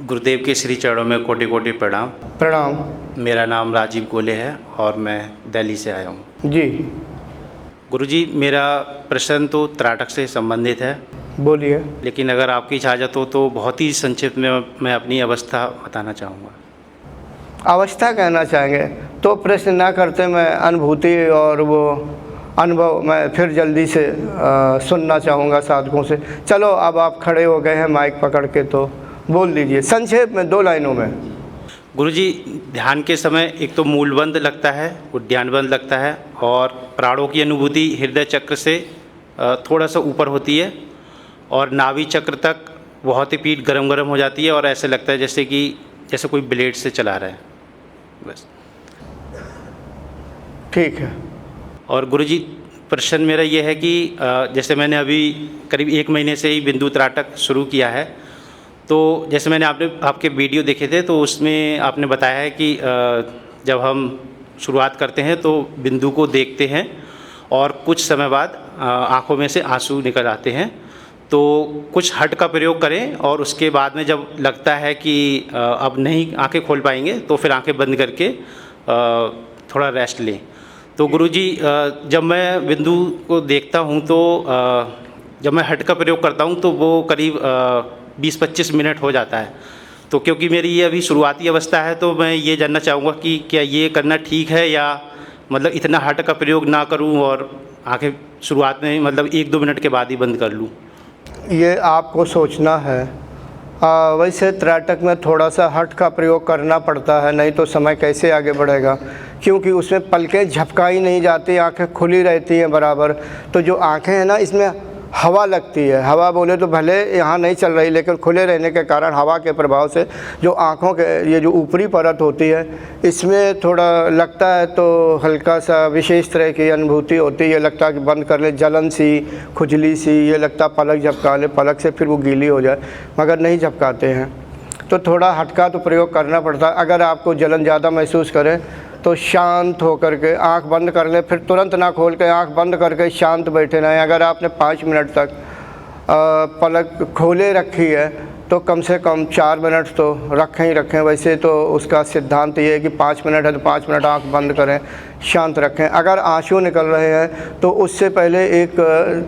गुरुदेव के श्री चरणों में कोटि कोटि प्रणाम। प्रणाम। मेरा नाम राजीव गोले है और मैं दिल्ली से आया हूँ। जी गुरुजी, मेरा प्रश्न तो त्राटक से संबंधित है। बोलिए। लेकिन अगर आपकी इजाज़त हो तो बहुत ही संक्षिप्त में मैं अपनी अवस्था बताना चाहूँगा। अवस्था कहना चाहेंगे तो प्रश्न ना करते मैं अनुभूति और वो अनुभव मैं फिर जल्दी से सुनना चाहूँगा साधकों से। चलो अब आप खड़े हो गए हैं माइक पकड़ के, तो बोल दीजिए संक्षेप में 2 लाइनों में। गुरुजी, ध्यान के समय एक तो मूलबंध लगता है, उद्यानबंध लगता है और प्राणों की अनुभूति हृदय चक्र से थोड़ा सा ऊपर होती है और नाभि चक्र तक बहुत ही पीठ गरम गरम हो जाती है और ऐसे लगता है जैसे कोई ब्लेड से चला रहा है, बस। ठीक है। और गुरुजी, प्रश्न मेरा ये है कि जैसे मैंने अभी करीब 1 महीने से ही बिंदु त्राटक शुरू किया है, तो जैसे मैंने आपके वीडियो देखे थे तो उसमें आपने बताया है कि जब हम शुरुआत करते हैं तो बिंदु को देखते हैं और कुछ समय बाद आँखों में से आंसू निकल आते हैं, तो कुछ हट का प्रयोग करें और उसके बाद में जब लगता है कि अब नहीं आंखें खोल पाएंगे तो फिर आंखें बंद करके थोड़ा रेस्ट लें। तो गुरुजी, जब मैं बिंदु को देखता हूँ तो जब मैं हट का प्रयोग करता हूँ तो वो करीब 20-25 मिनट हो जाता है। तो क्योंकि मेरी ये अभी शुरुआती अवस्था है तो मैं ये जानना चाहूँगा कि क्या ये करना ठीक है या मतलब इतना हट का प्रयोग ना करूँ और आंखें शुरुआत में मतलब 1-2 मिनट के बाद ही बंद कर लूँ? ये आपको सोचना है। वैसे त्राटक में थोड़ा सा हट का प्रयोग करना पड़ता है, नहीं तो समय कैसे आगे बढ़ेगा, क्योंकि उसमें पलकें झपकाई नहीं जाती, आंखें खुली रहती हैं बराबर। तो जो आंखें हैं ना, इसमें हवा लगती है। हवा बोले तो भले यहाँ नहीं चल रही, लेकिन खुले रहने के कारण हवा के प्रभाव से जो आँखों के ये जो ऊपरी परत होती है इसमें थोड़ा लगता है, तो हल्का सा विशेष तरह की अनुभूति होती है। लगता है कि बंद कर ले, जलन सी, खुजली सी, ये लगता पलक झपका ले, पलक से फिर वो गीली हो जाए, मगर नहीं झपकाते हैं। तो थोड़ा हटका तो प्रयोग करना पड़ता है। अगर आपको जलन ज़्यादा महसूस करें तो शांत होकर के आंख बंद कर लें, फिर तुरंत ना खोल के आंख बंद करके शांत बैठे रहें। अगर आपने 5 मिनट तक पलक खोले रखी है तो कम से कम 4 मिनट तो रखें ही रखें। वैसे तो उसका सिद्धांत ये है कि 5 मिनट है तो 5 मिनट आंख बंद करें, शांत रखें। अगर आंसू निकल रहे हैं तो उससे पहले एक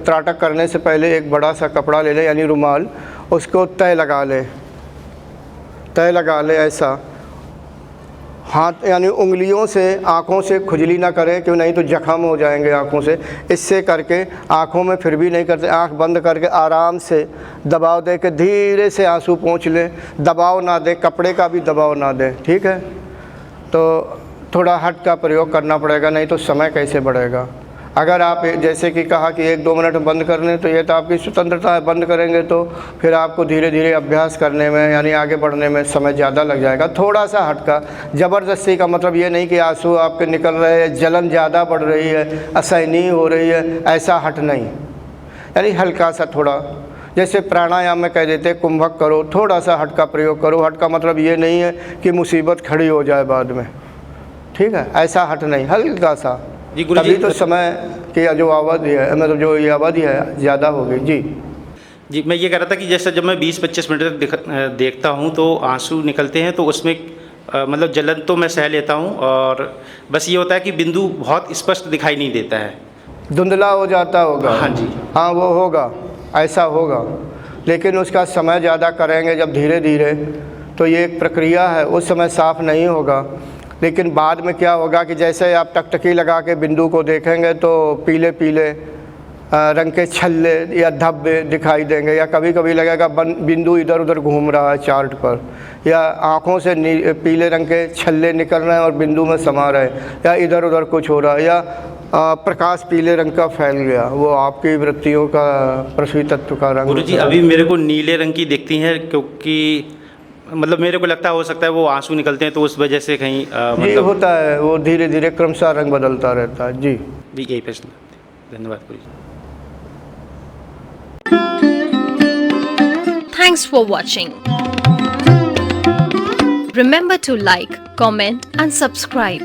त्राटक करने से पहले एक बड़ा सा कपड़ा ले लें, यानी रुमाल, उसको तय लगा ले ऐसा हाथ, यानी उंगलियों से आँखों से खुजली ना करें, क्यों नहीं तो जख्म हो जाएंगे आँखों से। इससे करके आँखों में फिर भी नहीं करते, आँख बंद करके आराम से दबाव दे के धीरे से आंसू पोंछ लें। दबाव ना दें, कपड़े का भी दबाव ना दें, ठीक है। तो थोड़ा हट का प्रयोग करना पड़ेगा, नहीं तो समय कैसे बढ़ेगा। अगर आप जैसे कि कहा कि 1-2 मिनट बंद कर लें तो ये तो आपकी स्वतंत्रता है, बंद करेंगे तो फिर आपको धीरे धीरे अभ्यास करने में यानी आगे बढ़ने में समय ज़्यादा लग जाएगा। थोड़ा सा हटका, ज़बरदस्ती का मतलब ये नहीं कि आंसू आपके निकल रहे हैं, जलन ज़्यादा बढ़ रही है, असहनीय हो रही है, ऐसा हट नहीं। यानी हल्का सा थोड़ा, जैसे प्राणायाम में कह देते कुंभक करो, थोड़ा सा हट का प्रयोग करो। हट का मतलब ये नहीं है कि मुसीबत खड़ी हो जाए बाद में, ठीक है, ऐसा हट नहीं, हल्का सा। जी गुरुजी, तभी तो समय की जो अवधि है, मतलब जो ये अवधि है ज़्यादा होगी। जी, मैं ये कह रहा था कि जैसे जब मैं 20-25 मिनट तक देखता हूँ तो आंसू निकलते हैं, तो उसमें मतलब जलन तो मैं सह लेता हूँ और बस ये होता है कि बिंदु बहुत स्पष्ट दिखाई नहीं देता है, धुंधला हो जाता होगा। हाँ जी, हाँ वो होगा, ऐसा होगा, लेकिन उसका समय ज़्यादा करेंगे जब धीरे धीरे, तो ये एक प्रक्रिया है, उस समय साफ नहीं होगा। लेकिन बाद में क्या होगा कि जैसे आप टकटकी लगा के बिंदु को देखेंगे तो पीले पीले रंग के छल्ले या धब्बे दिखाई देंगे, या कभी कभी लगेगा बिंदु इधर उधर घूम रहा है चार्ट पर, या आँखों से पीले रंग के छल्ले निकल रहे हैं और बिंदु में समा रहे, या इधर उधर कुछ हो रहा है, या प्रकाश पीले रंग का फैल गया। वो आपकी वृत्तियों का पृथ्वी तत्व का रंग। गुरुजी, अभी मेरे को नीले रंग की दिखती हैं, क्योंकि मतलब मेरे को लगता है हो सकता है वो आंसू निकलते हैं तो उस वजह से कहीं मतलब होता है, वो धीरे धीरे क्रमशः रंग बदलता रहता है। जी यही प्रश्न। धन्यवाद गुरुजी। Thanks for watching. Remember to like, comment and subscribe.